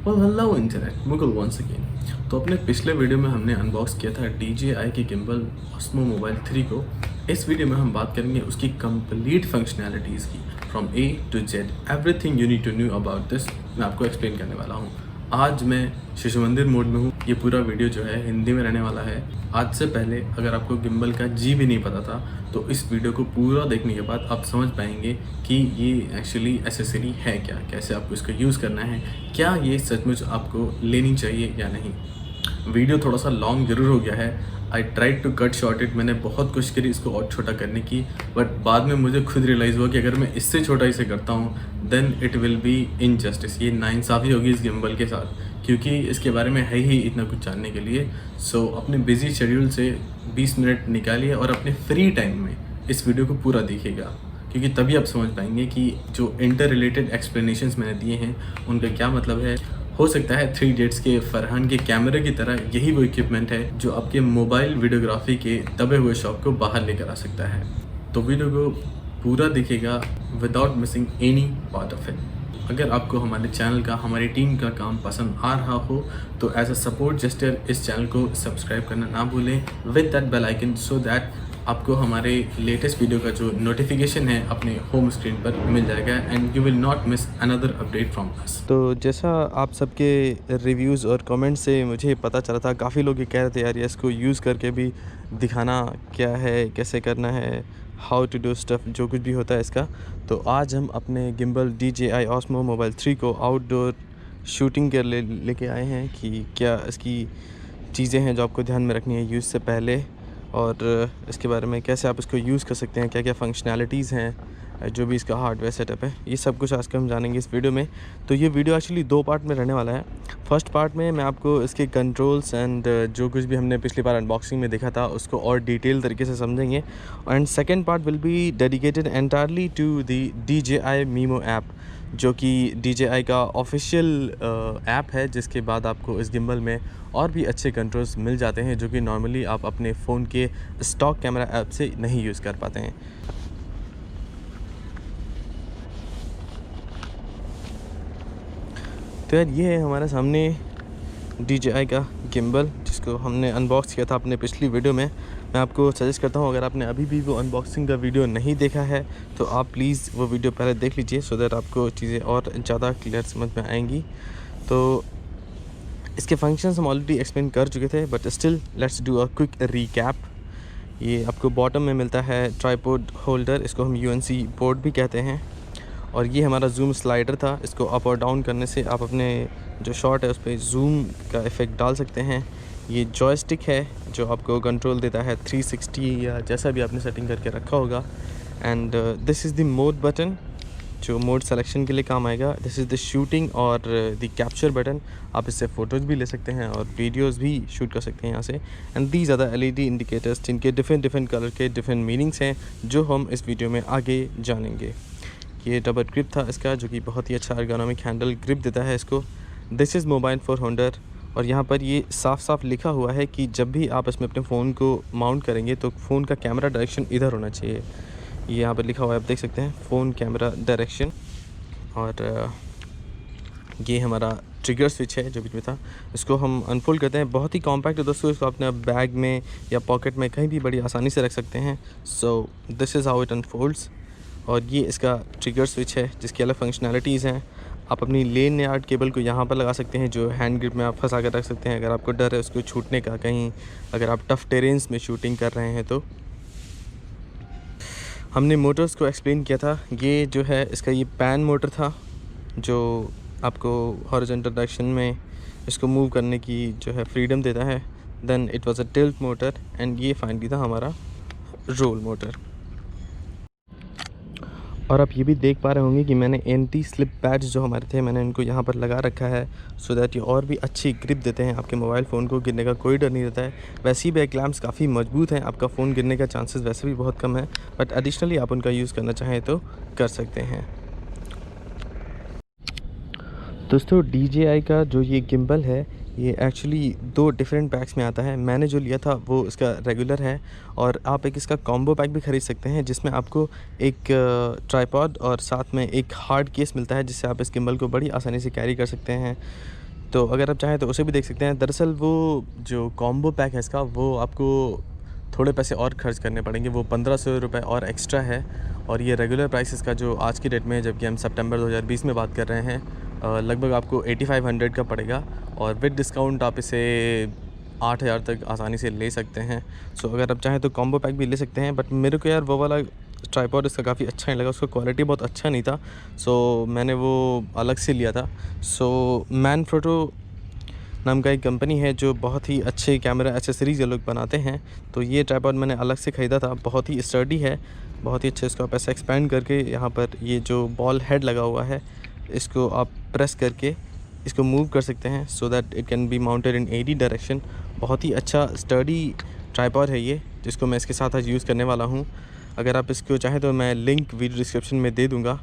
और hello internet, Mukul once again. तो अपने पिछले वीडियो में हमने अनबॉक्स किया था DJI के गिम्बल ऑस्मो मोबाइल 3 को। इस वीडियो में हम बात करेंगे उसकी कंप्लीट फंक्शनैलिटीज़ की, from A to Z, everything you need to know about this मैं आपको एक्सप्लेन करने वाला हूँ। आज मैं शिशु मंदिर मोड में हूँ। ये पूरा वीडियो जो है हिंदी में रहने वाला है। आज से पहले अगर आपको गिम्बल का जी भी नहीं पता था तो इस वीडियो को पूरा देखने के बाद आप समझ पाएंगे कि ये एक्चुअली एसेसरी है क्या, कैसे आपको इसको यूज़ करना है, क्या ये सचमुच आपको लेनी चाहिए या नहीं। वीडियो थोड़ा सा लॉन्ग ज़रूर हो गया है। I tried to cut short it. मैंने बहुत कोशिश करी इसको और छोटा करने की, बट बाद में मुझे खुद रियलाइज़ हुआ कि अगर मैं इससे छोटा इसे करता हूँ then it will be injustice. ये नाइंसाफ़ी होगी इस गिम्बल के साथ, क्योंकि इसके बारे में है ही इतना कुछ जानने के लिए। सो अपने बिजी शेड्यूल से 20 मिनट निकालिए और अपने फ्री टाइम में इस वीडियो को पूरा देखिएगा, क्योंकि तभी आप समझ पाएंगे कि जो इंटर रिलेटेड एक्सप्लेनेशंस मैंने दिए हैं उनका क्या मतलब है। हो सकता है 3 इडियट्स के फरहान के कैमरे की तरह यही वो इक्विपमेंट है जो आपके मोबाइल वीडियोग्राफी के दबे हुए शौक को बाहर लेकर आ सकता है। तो वीडियो को पूरा देखिएगा without missing any part of it. अगर आपको हमारे चैनल का, हमारी टीम का काम पसंद आ रहा हो तो एज अ सपोर्ट जेस्टर इस चैनल को सब्सक्राइब करना ना भूलें with that bell icon, so that आपको हमारे लेटेस्ट वीडियो का जो नोटिफिकेशन है अपने होम स्क्रीन पर मिल जाएगा and you will not miss another update from us. तो जैसा आप सबके रिव्यूज़ और कमेंट्स से मुझे पता चला था, काफ़ी लोग ये कह रहे थे यार ये इसको यूज़ करके भी दिखाना क्या है, कैसे करना है, हाउ टू डू स्टफ़, जो कुछ भी होता है इसका। तो आज हम अपने गिम्बल DJI Osmo मोबाइल 3 को आउटडोर शूटिंग के लेके आए हैं कि क्या इसकी चीज़ें हैं जो आपको ध्यान में रखनी है यूज़ से पहले, और इसके बारे में कैसे आप इसको यूज़ कर सकते हैं, क्या क्या फंक्शनैलिटीज़ हैं, जो भी इसका हार्डवेयर सेटअप है, ये सब कुछ आज के हम जानेंगे इस वीडियो में। तो ये वीडियो एक्चुअली 2 पार्ट में रहने वाला है। फर्स्ट पार्ट में मैं आपको इसके कंट्रोल्स एंड जो कुछ भी हमने पिछली बार अनबॉक्सिंग में देखा था उसको और डिटेल तरीके से समझेंगे, and second part will be dedicated entirely to the DJI Mimo app, जो कि DJI का ऑफिशियल ऐप है, जिसके बाद आपको इस गिम्बल में और भी अच्छे कंट्रोल्स मिल जाते हैं जो कि नॉर्मली आप अपने फ़ोन के स्टॉक कैमरा ऐप से नहीं यूज़ कर पाते हैं। तो यार ये है हमारे सामने DJI का गिम्बल, जिसको हमने अनबॉक्स किया था अपने पिछली वीडियो में। मैं आपको सजेस्ट करता हूँ अगर आपने अभी भी वो अनबॉक्सिंग का वीडियो नहीं देखा है तो आप प्लीज़ वो वीडियो पहले देख लीजिए, सो दैट आपको चीज़ें और ज़्यादा क्लियर समझ में आएंगी। तो इसके फंक्शंस हम ऑलरेडी एक्सप्लेन कर चुके थे, but still let's do a quick recap. ये आपको बॉटम में मिलता है ट्राइपॉड होल्डर, इसको हम UNC पोर्ट भी कहते हैं, और ये हमारा जूम स्लाइडर था। इसको अप और डाउन करने से आप अपने जो शॉट है उस पर जूम का इफ़ेक्ट डाल सकते हैं। ये जॉयस्टिक है जो आपको कंट्रोल देता है 360 या जैसा भी आपने सेटिंग करके रखा होगा, and this is the mode button जो मोड सिलेक्शन के लिए काम आएगा। दिस इज़ द शूटिंग और द कैप्चर बटन, आप इससे फ़ोटोज़ भी ले सकते हैं और वीडियोज़ भी शूट कर सकते हैं यहाँ से। And these are the LED indicators जिनके डिफरेंट कलर के डिफरेंट मीनिंग्स हैं, जो हम इस वीडियो में आगे जानेंगे। ये डबल ग्रिप था इसका, जो कि बहुत ही अच्छा एर्गोनॉमिक हैंडल ग्रिप देता है इसको। This is mobile for holder, और यहाँ पर ये साफ साफ लिखा हुआ है कि जब भी आप इसमें अपने फ़ोन को माउंट करेंगे तो फ़ोन का कैमरा डायरेक्शन इधर होना चाहिए। ये यहाँ पर लिखा हुआ है, आप देख सकते हैं, फ़ोन कैमरा डायरेक्शन। और ये हमारा ट्रिगर स्विच है जो बीच में था, इसको हम अनफोल्ड करते हैं। बहुत ही कॉम्पैक्ट है दोस्तों, इसको अपने बैग में या पॉकेट में कहीं भी बड़ी आसानी से रख सकते हैं। So this is how it unfolds. और ये इसका ट्रिगर स्विच है जिसकी अलग फंक्शनैलिटीज़ हैं। आप अपनी लेन यार्ड केबल को यहाँ पर लगा सकते हैं, जो हैंड ग्रिप में आप फंसा कर रख सकते हैं अगर आपको डर है उसको छूटने का, कहीं अगर आप टफ़ टेरेन्स में शूटिंग कर रहे हैं तो। हमने मोटर्स को एक्सप्लेन किया था। ये जो है इसका ये पैन मोटर था जो आपको हॉरिजॉन्टल डायरेक्शन में इसको मूव करने की जो है फ्रीडम देता है। Then it was a tilt motor, and ये फाइनली था हमारा रोल मोटर। और आप ये भी देख पा रहे होंगे कि मैंने एंटी स्लिप पैड्स जो हमारे थे मैंने इनको यहाँ पर लगा रखा है, सो दैट ये और भी अच्छी ग्रिप देते हैं। आपके मोबाइल फ़ोन को गिरने का कोई डर नहीं रहता है। वैसे ही बैक लैम्प्स काफ़ी मजबूत हैं, आपका फ़ोन गिरने का चांसेस वैसे भी बहुत कम है, बट एडिशनली आप उनका यूज़ करना चाहें तो कर सकते हैं। दोस्तों DJI का जो ये गिम्बल है ये एक्चुअली 2 डिफरेंट पैक्स में आता है। मैंने जो लिया था वो इसका रेगुलर है, और आप एक इसका कॉम्बो पैक भी ख़रीद सकते हैं जिसमें आपको एक ट्राइपॉड और साथ में एक हार्ड केस मिलता है, जिससे आप इस गिम्बल को बड़ी आसानी से कैरी कर सकते हैं। तो अगर आप चाहें तो उसे भी देख सकते हैं। दरअसल वो जो कॉम्बो पैक है इसका, वो आपको थोड़े पैसे और खर्च करने पड़ेंगे, वो 1500 रुपये और एक्स्ट्रा है। और ये रेगुलर प्राइस इसका जो आज की डेट में है, जबकि हम सितंबर 2020 में बात कर रहे हैं, लगभग आपको 8500 का पड़ेगा। और विद डिस्काउंट आप इसे 8000 तक आसानी से ले सकते हैं। सो अगर आप चाहें तो कॉम्बो पैक भी ले सकते हैं। बट मेरे को यार वो वाला ट्राइपॉड इसका काफ़ी अच्छा नहीं लगा, उसका क्वालिटी बहुत अच्छा नहीं था, सो मैंने वो अलग से लिया था। सो मैनफ्रोटो नाम का एक कंपनी है जो बहुत ही अच्छे कैमरा एक्सेसरीज़ ये लोग बनाते हैं। तो ये ट्राइपॉड मैंने अलग से ख़रीदा था, बहुत ही स्टर्डी है, बहुत ही अच्छे। इसको आप ऐसे एक्सपेंड करके यहाँ पर ये जो बॉल हेड लगा हुआ है, इसको आप प्रेस करके इसको मूव कर सकते हैं so that it can be mounted in any direction. बहुत ही अच्छा स्टर्डी ट्राइपॉड है ये, जिसको मैं इसके साथ आज यूज़ करने वाला हूँ। अगर आप इसको चाहें तो मैं लिंक वीडियो डिस्क्रिप्शन में दे दूँगा।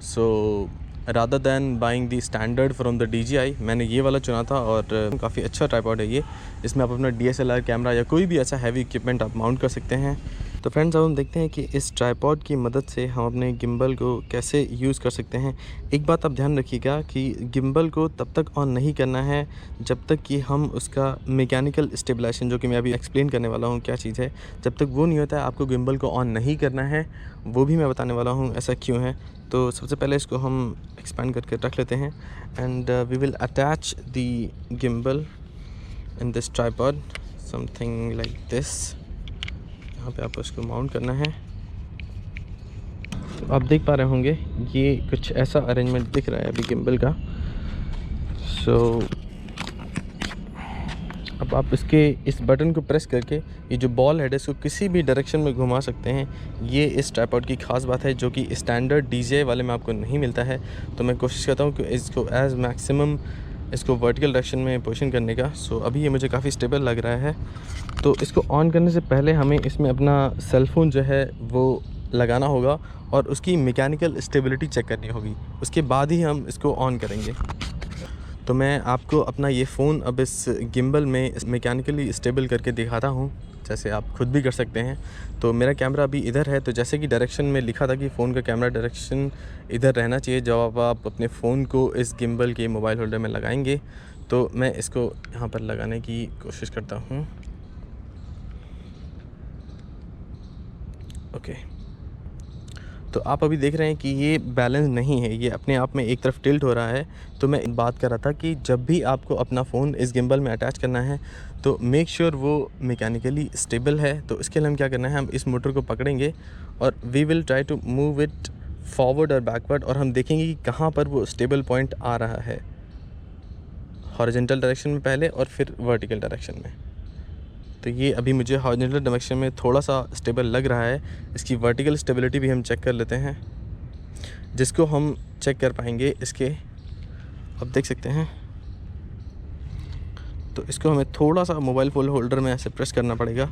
So rather than buying the standard from the DJI, मैंने ये वाला चुना था और काफ़ी अच्छा ट्राइपॉड है ये। इसमें आप अपना DSLR कैमरा या कोई भी ऐसा हैवी इक्विपमेंट आप माउंट कर सकते हैं। तो फ्रेंड्स, अब हम देखते हैं कि इस ट्राइपॉड की मदद से हम अपने गिम्बल को कैसे यूज़ कर सकते हैं। एक बात आप ध्यान रखिएगा कि गिम्बल को तब तक ऑन नहीं करना है जब तक कि हम उसका मैकेनिकल स्टेबलाइजेशन, जो कि मैं अभी एक्सप्लेन करने वाला हूँ क्या चीज़ है, जब तक वो नहीं होता है आपको गिम्बल को ऑन नहीं करना है। वो भी मैं बताने वाला हूँ ऐसा क्यों है। तो सबसे पहले इसको हम एक्सपैंड करके रख लेते हैं and we will attach the gimbal in this tripod, something like this. यहाँ पे आपको इसको माउंट करना है। तो आप देख पा रहे होंगे ये कुछ ऐसा अरेंजमेंट दिख रहा है अभी गिम्बल का। सो अब आप इसके इस बटन को प्रेस करके ये जो बॉल हेड है इसको किसी भी डायरेक्शन में घुमा सकते हैं। ये इस ट्राइपॉड की खास बात है जो कि स्टैंडर्ड DJI वाले में आपको नहीं मिलता है। तो मैं कोशिश करता हूँ कि इसको एज मैक्सिमम इसको वर्टिकल डायरेक्शन में पोजीशन करने का। सो अभी ये मुझे काफ़ी स्टेबल लग रहा है। तो इसको ऑन करने से पहले हमें इसमें अपना सेलफ़ोन जो है वो लगाना होगा और उसकी मैकेनिकल स्टेबिलिटी चेक करनी होगी, उसके बाद ही हम इसको ऑन करेंगे। तो मैं आपको अपना ये फ़ोन अब इस गिम्बल में मैकेनिकली स्टेबल करके दिखाता हूँ, जैसे आप खुद भी कर सकते हैं। तो मेरा कैमरा अभी इधर है, तो जैसे कि डायरेक्शन में लिखा था कि फ़ोन का कैमरा डायरेक्शन इधर रहना चाहिए। जब आप अपने फ़ोन को इस गिम्बल के मोबाइल होल्डर में लगाएंगे तो मैं इसको यहाँ पर लगाने की कोशिश करता हूँ। ओके, तो आप अभी देख रहे हैं कि ये बैलेंस नहीं है, ये अपने आप में एक तरफ टिल्ट हो रहा है। तो मैं बात कर रहा था कि जब भी आपको अपना फ़ोन इस गिम्बल में अटैच करना है तो मेक श्योर वो मैकेनिकली स्टेबल है। तो इसके लिए हम क्या करना है, हम इस मोटर को पकड़ेंगे और we will try to move it forward और बैकवर्ड, और हम देखेंगे कि कहाँ पर वो स्टेबल पॉइंट आ रहा है, हॉरिजॉन्टल डायरेक्शन में पहले और फिर वर्टिकल डायरेक्शन में। तो ये अभी मुझे हॉरिजॉन्टल डायरेक्शन में थोड़ा सा स्टेबल लग रहा है। इसकी वर्टिकल स्टेबिलिटी भी हम चेक कर लेते हैं, जिसको हम चेक कर पाएंगे इसके, आप देख सकते हैं। तो इसको हमें थोड़ा सा मोबाइल फ़ोन होल्डर में ऐसे प्रेस करना पड़ेगा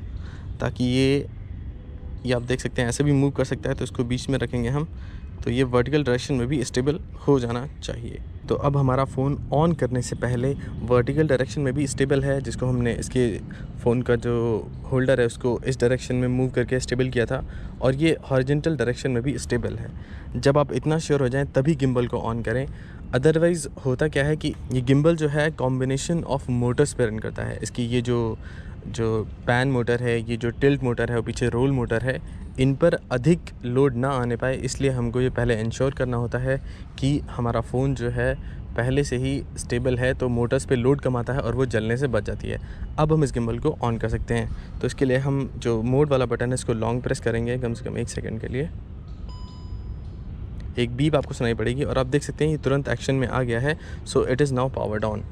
ताकि ये आप देख सकते हैं ऐसे भी मूव कर सकता है। तो इसको बीच में रखेंगे हम, तो ये वर्टिकल डायरेक्शन में भी स्टेबल हो जाना चाहिए। तो अब हमारा फ़ोन ऑन करने से पहले वर्टिकल डायरेक्शन में भी स्टेबल है, जिसको हमने इसके फ़ोन का जो होल्डर है उसको इस डायरेक्शन में मूव करके स्टेबल किया था, और ये हॉरिजॉन्टल डायरेक्शन में भी स्टेबल है। जब आप इतना श्योर हो जाएं तभी गिम्बल को ऑन करें। अदरवाइज़ होता क्या है कि ये गिम्बल जो है कॉम्बिनेशन ऑफ मोटर्स पे रन करता है। इसकी ये जो पैन मोटर है, ये जो टिल्ट मोटर है और पीछे रोल मोटर है, इन पर अधिक लोड ना आने पाए, इसलिए हमको ये पहले इंश्योर करना होता है कि हमारा फ़ोन जो है पहले से ही स्टेबल है। तो मोटर्स पे लोड कम आता है और वो जलने से बच जाती है। अब हम इस गिम्बल को ऑन कर सकते हैं। तो इसके लिए हम जो मोड वाला बटन है इसको लॉन्ग प्रेस करेंगे कम से कम 1 सेकंड के लिए। एक बीप आपको सुनाई पड़ेगी और आप देख सकते हैं ये तुरंत एक्शन में आ गया है। So it is now powered on.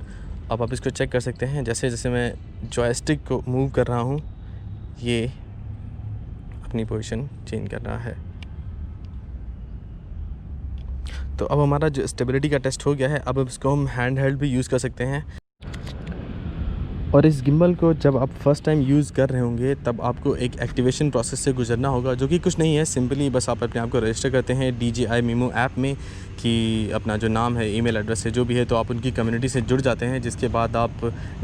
अब आप इसको चेक कर सकते हैं, जैसे जैसे मैं जॉयस्टिक को मूव कर रहा हूँ ये अपनी पोजीशन चेंज कर रहा है। तो अब हमारा जो स्टेबिलिटी का टेस्ट हो गया है, अब इसको हम हैंड हेल्ड भी यूज़ कर सकते हैं। और इस गिम्बल को जब आप फर्स्ट टाइम यूज़ कर रहे होंगे तब आपको एक एक्टिवेशन प्रोसेस से गुजरना होगा, जो कि कुछ नहीं है, सिंपली बस आप अपने आप को रजिस्टर करते हैं DJI Mimo ऐप में कि अपना जो नाम है, ईमेल एड्रेस है, जो भी है, तो आप उनकी कम्युनिटी से जुड़ जाते हैं। जिसके बाद आप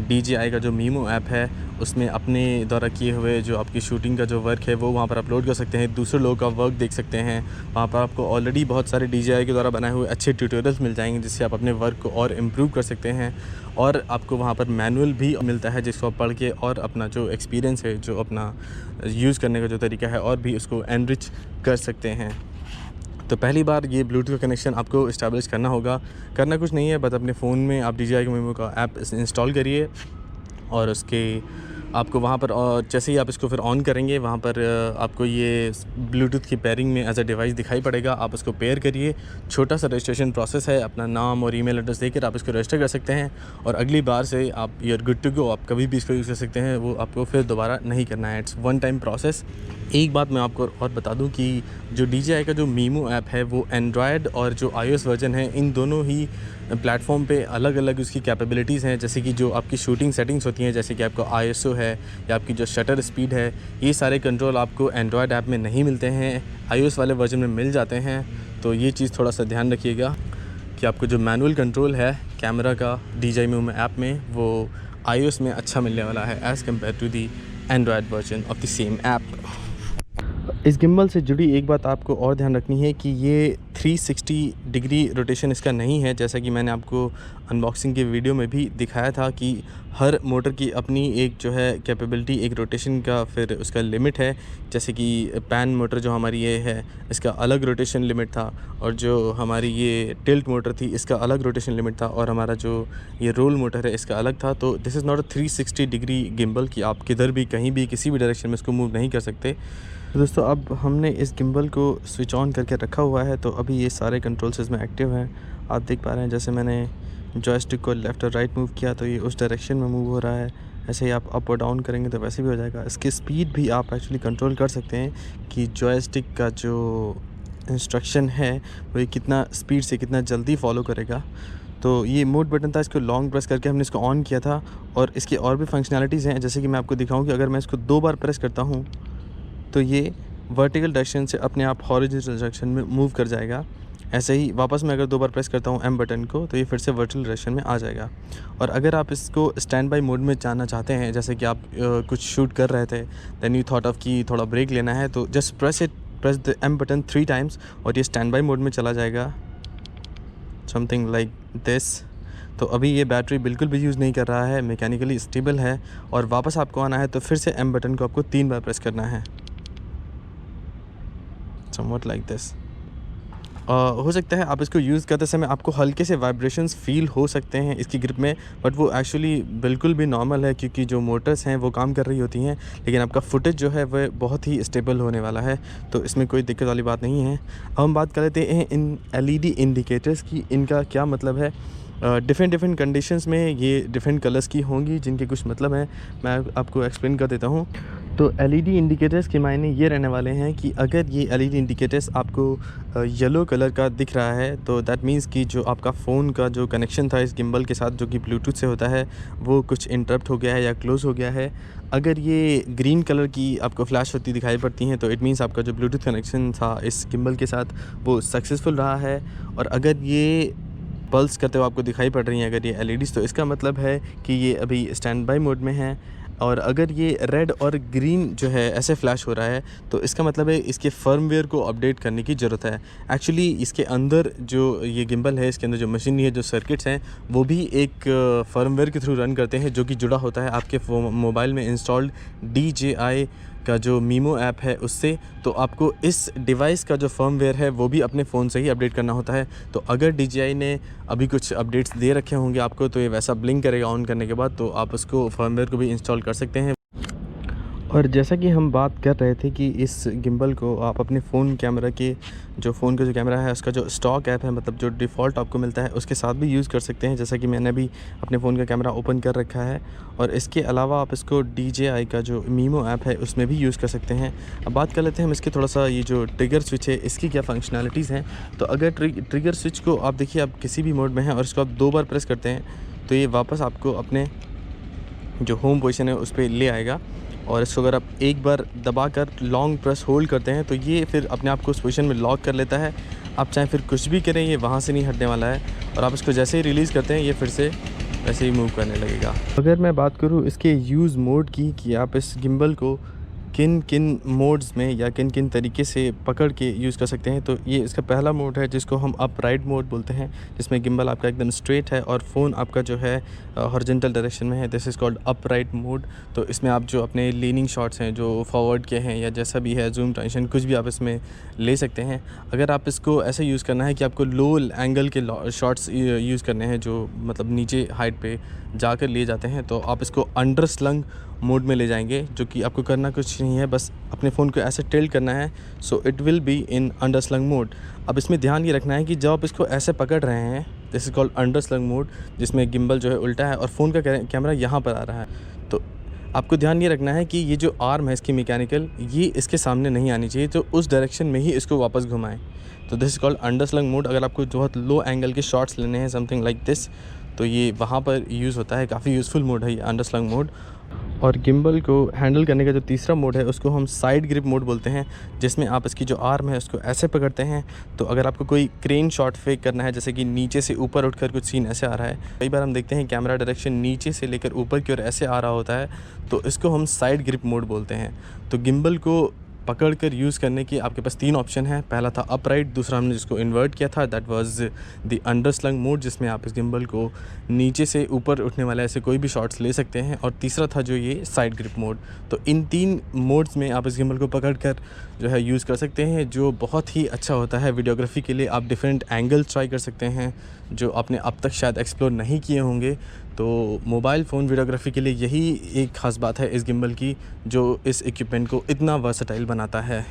DJI का जो Mimo ऐप है उसमें अपने द्वारा किए हुए जो आपकी शूटिंग का जो वर्क है वो वहाँ पर अपलोड कर सकते हैं, दूसरे लोगों का वर्क देख सकते हैं। वहाँ पर आपको ऑलरेडी बहुत सारे DJI के द्वारा बनाए हुए अच्छे ट्यूटोरियल्स मिल जाएंगे, जिससे आप अपने वर्क को और इम्प्रूव कर सकते हैं। और आपको वहाँ पर मैनुअल भी मिलता है, जिसको आप पढ़ के और अपना जो एक्सपीरियंस है, जो अपना यूज़ करने का जो तरीका है, और भी उसको एनरिच कर सकते हैं। तो पहली बार ये ब्लूटूथ का कनेक्शन आपको इस्टेब्लिश करना होगा। करना कुछ नहीं है, बस अपने फ़ोन में आप DJI Mimo का ऐप इंस्टॉल करिए और उसके आपको वहाँ पर जैसे ही आप इसको फिर ऑन करेंगे, वहाँ पर आपको ये ब्लूटूथ की पेयरिंग में एज अ डिवाइस दिखाई पड़ेगा। आप उसको पेयर करिए, छोटा सा रजिस्ट्रेशन प्रोसेस है, अपना नाम और ईमेल एड्रेस देकर आप इसको रजिस्टर कर सकते हैं और अगली बार से आप you are good to go. आप कभी भी इसको यूज़ कर सकते हैं, वो आपको फिर दोबारा नहीं करना है। It's one time process. एक बात मैं आपको और बता दूं कि जो DJI का जो Mimo ऐप है वो एंड्रॉयड और जो iOS वर्जन है, इन दोनों ही प्लेटफॉर्म पे अलग अलग उसकी कैपेबिलिटीज़ हैं। जैसे कि जो आपकी शूटिंग सेटिंग्स होती हैं, जैसे कि आपका ISO है या आपकी जो शटर स्पीड है, ये सारे कंट्रोल आपको एंड्रॉयड ऐप में नहीं मिलते हैं, iOS वाले वर्जन में मिल जाते हैं। तो ये चीज़ थोड़ा सा ध्यान रखिएगा कि आपको जो मैनुअल कंट्रोल है कैमरा का DJI Mimo ऐप में, वो iOS में अच्छा मिलने वाला है as compared to the Android version of the same app. इस गिम्बल से जुड़ी एक बात आपको और ध्यान रखनी है कि ये 360 डिग्री रोटेशन इसका नहीं है। जैसा कि मैंने आपको अनबॉक्सिंग के वीडियो में भी दिखाया था कि हर मोटर की अपनी एक जो है कैपेबिलिटी, एक रोटेशन का फिर उसका लिमिट है। जैसे कि पैन मोटर जो हमारी ये है, इसका अलग रोटेशन लिमिट था, और जो हमारी ये टिल्ट मोटर थी इसका अलग रोटेशन लिमिट था, और हमारा जो ये रोल मोटर है इसका अलग था। तो this is not a 360 degree gimbal कि आप किधर भी, कहीं भी, किसी भी डायरेक्शन में इसको मूव नहीं कर सकते। तो दोस्तों, अब हमने इस गिम्बल को स्विच ऑन करके रखा हुआ है, तो अभी ये सारे कंट्रोल्स इसमें एक्टिव हैं। आप देख पा रहे हैं, जैसे मैंने जॉयस्टिक को लेफ़्ट और राइट मूव किया तो ये उस डायरेक्शन में मूव हो रहा है। ऐसे ही आप अप और डाउन करेंगे तो वैसे भी हो जाएगा। इसकी स्पीड भी आप एक्चुअली कंट्रोल कर सकते हैं कि जॉयस्टिक का जो इंस्ट्रक्शन है वो ये कितना स्पीड से, कितना जल्दी फॉलो करेगा। तो ये मोड बटन था, इसको लॉन्ग प्रेस करके हमने इसको ऑन किया था। और इसकी और भी फंक्शनैलिटीज़ हैं, जैसे कि मैं आपको दिखाऊँ कि अगर मैं इसको 2 बार प्रेस करता हूँ तो ये वर्टिकल डायरेक्शन से अपने आप हॉरिजॉन्टल डायरेक्शन में मूव कर जाएगा। ऐसे ही वापस मैं अगर 2 बार प्रेस करता हूँ M बटन को तो ये फिर से वर्टिकल डायरेक्शन में आ जाएगा। और अगर आप इसको स्टैंड बाई मोड में जाना चाहते हैं, जैसे कि आप कुछ शूट कर रहे थे, देन यू थॉट ऑफ कि थोड़ा ब्रेक लेना है, तो just press the M button 3 times और ये स्टैंड बाई मोड में चला जाएगा, समथिंग लाइक दिस। तो अभी ये बैटरी बिल्कुल भी यूज़ नहीं कर रहा है, मैकेनिकली स्टेबल है। और वापस आपको आना है तो फिर से M बटन को आपको 3 बार प्रेस करना है, समवट लाइक दिस। हो सकता है आप इसको यूज़ करते समय आपको हल्के से वाइब्रेशंस फ़ील हो सकते हैं इसकी ग्रिप में, बट वो एक्चुअली बिल्कुल भी नॉर्मल है, क्योंकि जो मोटर्स हैं वो काम कर रही होती हैं। लेकिन आपका फुटेज जो है वह बहुत ही स्टेबल होने वाला है, तो इसमें कोई दिक्कत वाली बात नहीं है। अब हम बात कर लेते हैं इन LED इंडिकेटर्स की, इनका क्या मतलब है। डिफरेंट कंडीशंस में ये डिफरेंट कलर्स की होंगी, जिनके कुछ मतलब हैं, मैं आपको एक्सप्लेन कर देता हूँ। तो LED इंडिकेटर्स के मायने ये रहने वाले हैं कि अगर ये LED इंडिकेटर्स आपको येलो कलर का दिख रहा है तो दैट मीन्स कि जो आपका फ़ोन का जो कनेक्शन था इस गिम्बल के साथ, जो कि ब्लूटूथ से होता है, वो कुछ इंटरप्ट हो गया है या क्लोज़ हो गया है। अगर ये ग्रीन कलर की आपको फ्लैश होती दिखाई पड़ती हैं तो इट मीन्स आपका जो ब्लूटूथ कनेक्शन था इस गिम्बल के साथ वो सक्सेसफुल रहा है। और अगर ये पल्स करते हुए आपको दिखाई पड़ रही हैं अगर ये LEDs, तो इसका मतलब है कि ये अभी स्टैंड बाई मोड में है। और अगर ये रेड और ग्रीन जो है ऐसे फ्लैश हो रहा है तो इसका मतलब है इसके फर्मवेयर को अपडेट करने की ज़रूरत है। एक्चुअली इसके अंदर जो ये गिम्बल है, इसके अंदर जो मशीनरी है, जो सर्किट्स हैं, वो भी एक फर्मवेयर के थ्रू रन करते हैं, जो कि जुड़ा होता है आपके मोबाइल में इंस्टॉल्ड DJI का जो Mimo ऐप है उससे। तो आपको इस डिवाइस का जो फर्मवेयर है वो भी अपने फ़ोन से ही अपडेट करना होता है। तो अगर DJI ने अभी कुछ अपडेट्स दे रखे होंगे आपको, तो ये वैसा ब्लिंक करेगा ऑन करने के बाद, तो आप उसको फर्मवेयर को भी इंस्टॉल कर सकते हैं। और जैसा कि हम बात कर रहे थे कि इस गिम्बल को आप अपने फ़ोन कैमरा के जो फ़ोन का जो कैमरा है उसका जो स्टॉक ऐप है, मतलब जो डिफ़ॉल्ट आपको मिलता है, उसके साथ भी यूज़ कर सकते हैं। जैसा कि मैंने भी अपने फ़ोन का कैमरा ओपन कर रखा है। और इसके अलावा आप इसको DJI का जो Mimo ऐप है उसमें भी यूज़ कर सकते हैं। अब बात कर लेते हैं हम इसके थोड़ा सा, ये जो ट्रिगर स्विच है इसकी क्या फंक्शनैलिटीज़ हैं। तो अगर ट्रिगर स्विच को आप देखिए, आप किसी भी मोड में हैं और इसको आप 2 बार प्रेस करते हैं तो ये वापस आपको अपने जो होम पोजीशन है उस पर ले आएगा। और इसको अगर आप एक बार दबा कर लॉन्ग प्रेस होल्ड करते हैं तो ये फिर अपने आप को उस पोजीशन में लॉक कर लेता है। आप चाहे फिर कुछ भी करें, ये वहाँ से नहीं हटने वाला है। और आप इसको जैसे ही रिलीज़ करते हैं ये फिर से वैसे ही मूव करने लगेगा। अगर मैं बात करूँ इसके यूज़ मोड की कि आप इस गिम्बल को किन किन मोड्स में या किन किन तरीके से पकड़ के यूज़ कर सकते हैं, तो ये इसका पहला मोड है जिसको हम अपराइट मोड बोलते हैं, जिसमें गिम्बल आपका एकदम स्ट्रेट है और फ़ोन आपका जो है हॉरिजॉन्टल डायरेक्शन में है। This is called upright mode. तो इसमें आप जो अपने लीनिंग शॉट्स हैं, जो फॉरवर्ड के हैं या जैसा भी है, जूम ट्रांजिशन कुछ भी आप इसमें ले सकते हैं। अगर आप इसको ऐसे यूज़ करना है कि आपको लो एंगल के शॉट्स यूज़ करने हैं, जो मतलब नीचे हाइट पे जाकर लिए जाते हैं, तो आप इसको अंडर स्लंग मोड में ले जाएंगे, जो कि आपको करना कुछ नहीं है, बस अपने फ़ोन को ऐसे टिल्ट करना है। So it will be in under slung mode. अब इसमें ध्यान ये रखना है कि जब आप इसको ऐसे पकड़ रहे हैं, this is called under slung mode, जिसमें गिम्बल जो है उल्टा है और फ़ोन का कैमरा यहाँ पर आ रहा है। तो आपको ध्यान ये रखना है कि ये जो आर्म है इसकी मैकेनिकल, ये इसके सामने नहीं आनी चाहिए, तो उस डायरेक्शन में ही इसको वापस घुमाएं। तो this is called under slung mode. अगर आपको बहुत लो एंगल के शॉट्स लेने हैं, समथिंग लाइक दिस, तो ये वहाँ पर यूज़ होता है। काफ़ी यूज़फुल मोड है ये अंडर स्लंग मोड। और गिम्बल को हैंडल करने का जो तीसरा मोड है उसको हम साइड ग्रिप मोड बोलते हैं, जिसमें आप इसकी जो आर्म है उसको ऐसे पकड़ते हैं। तो अगर आपको कोई क्रेन शॉट फेक करना है, जैसे कि नीचे से ऊपर उठकर कुछ सीन ऐसे आ रहा है, कई बार हम देखते हैं कैमरा डायरेक्शन नीचे से लेकर ऊपर की ओर ऐसे आ रहा होता है, तो इसको हम साइड ग्रिप मोड बोलते हैं। तो गिम्बल को पकड़कर यूज़ करने की आपके पास 3 ऑप्शन है। पहला था अपराइट, दूसरा हमने जिसको इन्वर्ट किया था that was the under slung mode, जिसमें आप इस गिम्बल को नीचे से ऊपर उठने वाले ऐसे कोई भी शॉट्स ले सकते हैं, और तीसरा था जो ये साइड ग्रिप मोड। तो इन 3 मोड्स में आप इस गिम्बल को पकड़कर जो है यूज़ कर सकते हैं, जो बहुत ही अच्छा होता है वीडियोग्राफी के लिए। आप डिफरेंट एंगल्स ट्राई कर सकते हैं जो आपने अब तक शायद एक्सप्लोर नहीं किए होंगे। तो मोबाइल फ़ोन वीडियोग्राफी के लिए यही एक ख़ास बात है इस गिम्बल की, जो इस इक्विपमेंट को इतना वर्सेटाइल बनाता है।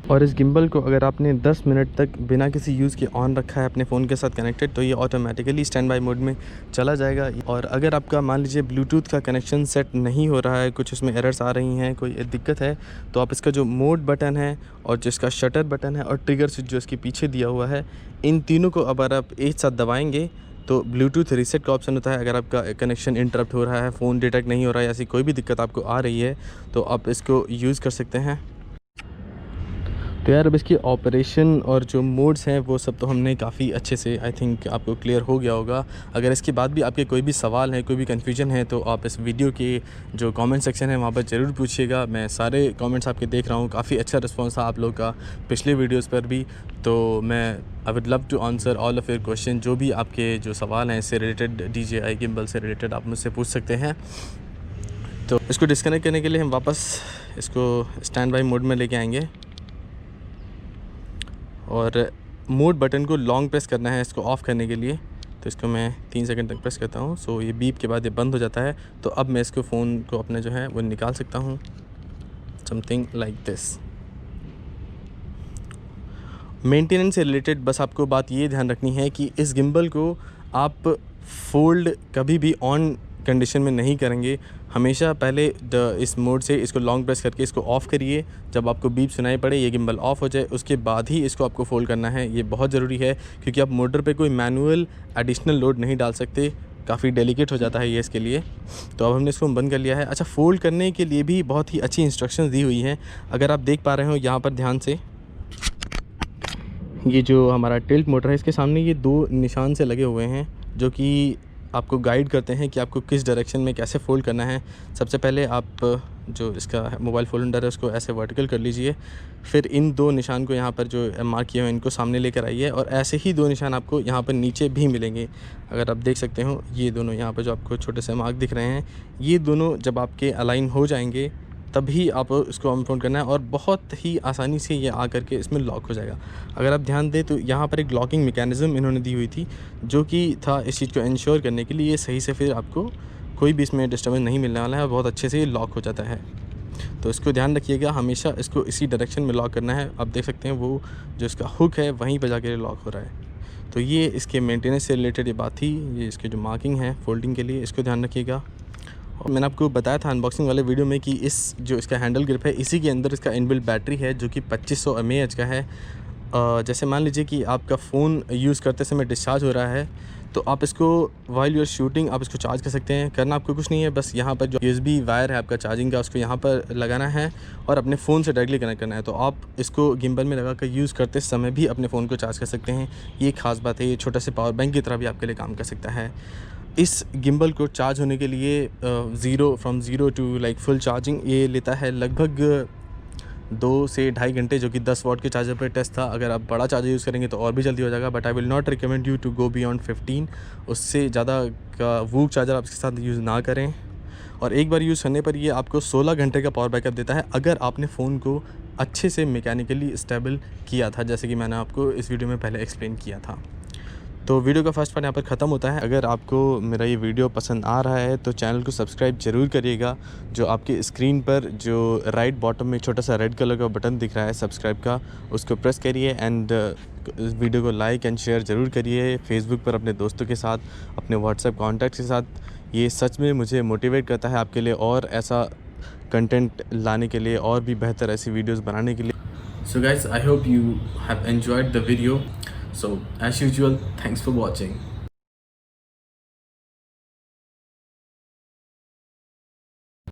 और इस गिम्बल को अगर आपने 10 मिनट तक बिना किसी यूज़ के ऑन रखा है अपने फ़ोन के साथ कनेक्टेड, तो ये ऑटोमेटिकली स्टैंड बाय मोड में चला जाएगा। और अगर आपका मान लीजिए ब्लूटूथ का कनेक्शन सेट नहीं हो रहा है, कुछ उसमें एरर्स आ रही हैं, कोई दिक्कत है, तो आप इसका जो मोड बटन है और जिसका शटर बटन है और ट्रिगर स्विच जो इसके पीछे दिया हुआ है, इन तीनों को अगर आप एक साथ दबाएंगे तो ब्लूटूथ रीसेट का ऑप्शन होता है। अगर आपका कनेक्शन इंटरप्ट हो रहा है, फ़ोन डिटेक्ट नहीं हो रहा है, ऐसी कोई भी दिक्कत आपको आ रही है, तो आप इसको यूज़ कर सकते हैं। तो यार अब इसकी ऑपरेशन और जो मोड्स हैं वो सब तो हमने काफ़ी अच्छे से आई थिंक आपको क्लियर हो गया होगा। अगर इसके बाद भी आपके कोई भी सवाल है, कोई भी कन्फ्यूजन है, तो आप इस वीडियो के जो कमेंट सेक्शन है वहाँ पर ज़रूर पूछिएगा। मैं सारे कमेंट्स आपके देख रहा हूँ, काफ़ी अच्छा रिस्पॉन्स था आप लोग का पिछले वीडियोज़ पर भी। तो मैं I would love to answer all of your question. जो भी आपके जो सवाल हैं इससे रिलेटेड, DJI गिम्बल से रिलेटेड, आप मुझसे पूछ सकते हैं। तो इसको डिस्कनेक्ट करने के लिए हम वापस इसको स्टैंड बाई मोड में लेके आएंगे और मोड बटन को लॉन्ग प्रेस करना है इसको ऑफ़ करने के लिए। तो इसको मैं 3 सेकंड तक प्रेस करता हूँ। सो ये बीप के बाद ये बंद हो जाता है। तो अब मैं इसको फ़ोन को अपने जो है वो निकाल सकता हूँ, समथिंग लाइक दिस। मेंटेनेंस से रिलेटेड बस आपको बात ये ध्यान रखनी है कि इस गिम्बल को आप फोल्ड कभी भी ऑन कंडीशन में नहीं करेंगे। हमेशा पहले इस मोड से इसको लॉन्ग प्रेस करके इसको ऑफ़ करिए। जब आपको बीप सुनाई पड़े, ये गिम्बल ऑफ़ हो जाए, उसके बाद ही इसको आपको फ़ोल्ड करना है। ये बहुत ज़रूरी है क्योंकि आप मोटर पे कोई मैनुअल एडिशनल लोड नहीं डाल सकते, काफ़ी डेलिकेट हो जाता है ये इसके लिए। तो अब हमने इसको बंद कर लिया है। अच्छा, फ़ोल्ड करने के लिए भी बहुत ही अच्छी इंस्ट्रक्शंस दी हुई हैं। अगर आप देख पा रहे हो यहाँ पर ध्यान से, ये जो हमारा टिल्ट मोटर है इसके सामने ये 2 निशान से लगे हुए हैं जो कि आपको गाइड करते हैं कि आपको किस डायरेक्शन में कैसे फ़ोल्ड करना है। सबसे पहले आप जो इसका मोबाइल फोल्डर है उसको ऐसे वर्टिकल कर लीजिए, फिर इन 2 निशान को यहाँ पर जो मार्क किए हुए इनको सामने लेकर आइए, और ऐसे ही 2 निशान आपको यहाँ पर नीचे भी मिलेंगे। अगर आप देख सकते हो ये दोनों यहाँ पर जो आपको छोटे से मार्क दिख रहे हैं, ये दोनों जब आपके अलाइन हो जाएंगे तभी आप इसको अनफोल्ड करना है और बहुत ही आसानी से ये आ करके इसमें लॉक हो जाएगा। अगर आप ध्यान दें तो यहाँ पर एक लॉकिंग मैकेनिज़्म इन्होंने दी हुई थी जो कि था इस चीज़ को इंश्योर करने के लिए ये सही से फिर आपको कोई भी इसमें डिस्टर्बेंस नहीं मिलने वाला है और बहुत अच्छे से ये लॉक हो जाता है। तो इसको ध्यान रखिएगा, हमेशा इसको इसी डायरेक्शन में लॉक करना है। आप देख सकते हैं वो जो इसका हुक है वहीं पर जाके लॉक हो रहा है। तो ये इसके मेंटेनेंस से रिलेटेड ये बात थी। ये इसके जो मार्किंग है फोल्डिंग के लिए, इसको ध्यान रखिएगा। और मैंने आपको बताया था अनबॉक्सिंग वाले वीडियो में कि इस जो इसका हैंडल ग्रिप है इसी के अंदर इसका इनबिल्ट बैटरी है जो कि 2500 mAh का है। जैसे मान लीजिए कि आपका फ़ोन यूज़ करते समय डिस्चार्ज हो रहा है तो आप इसको वाइल यू आर शूटिंग आप इसको चार्ज कर सकते हैं। करना आपको कुछ नहीं है, बस यहाँ पर जो USB वायर है आपका चार्जिंग का उसको यहाँ पर लगाना है और अपने फ़ोन से डायरेक्टली कनेक्ट करना है। तो आप इसको गिम्बल में लगा कर यूज़ करते समय भी अपने फ़ोन को चार्ज कर सकते हैं। ये ख़ास बात है, ये छोटा से पावर बैंक की तरह भी आपके लिए काम कर सकता है। इस गिम्बल को चार्ज होने के लिए from zero to like full charging ये लेता है लगभग 2 से ढाई घंटे, जो कि 10 वाट के चार्जर पर टेस्ट था। अगर आप बड़ा चार्जर यूज़ करेंगे तो और भी जल्दी हो जाएगा, but I will not recommend you to go beyond 15। उससे ज़्यादा का वूक चार्जर आप इसके साथ यूज़ ना करें। और एक बार यूज़ करने पर ये आपको 16 घंटे का पावर बैकअप देता है, अगर आपने फ़ोन को अच्छे से मैकेनिकली स्टेबल किया था, जैसे कि मैंने आपको इस वीडियो में पहले एक्सप्लेन किया था। तो वीडियो का फर्स्ट पार्ट यहाँ पर ख़त्म होता है। अगर आपको मेरा ये वीडियो पसंद आ रहा है तो चैनल को सब्सक्राइब ज़रूर करिएगा। जो आपके स्क्रीन पर जो राइट बॉटम में छोटा सा रेड कलर का बटन दिख रहा है सब्सक्राइब का, उसको प्रेस करिए एंड इस वीडियो को लाइक एंड शेयर ज़रूर करिए फेसबुक पर अपने दोस्तों के साथ, अपने व्हाट्सएप कॉन्टैक्ट के साथ। ये सच में मुझे मोटिवेट करता है आपके लिए और ऐसा कंटेंट लाने के लिए और भी बेहतर ऐसी वीडियोज़ बनाने के लिए। So guys, I hope you have enjoyed the video. So as usual, thanks for watching.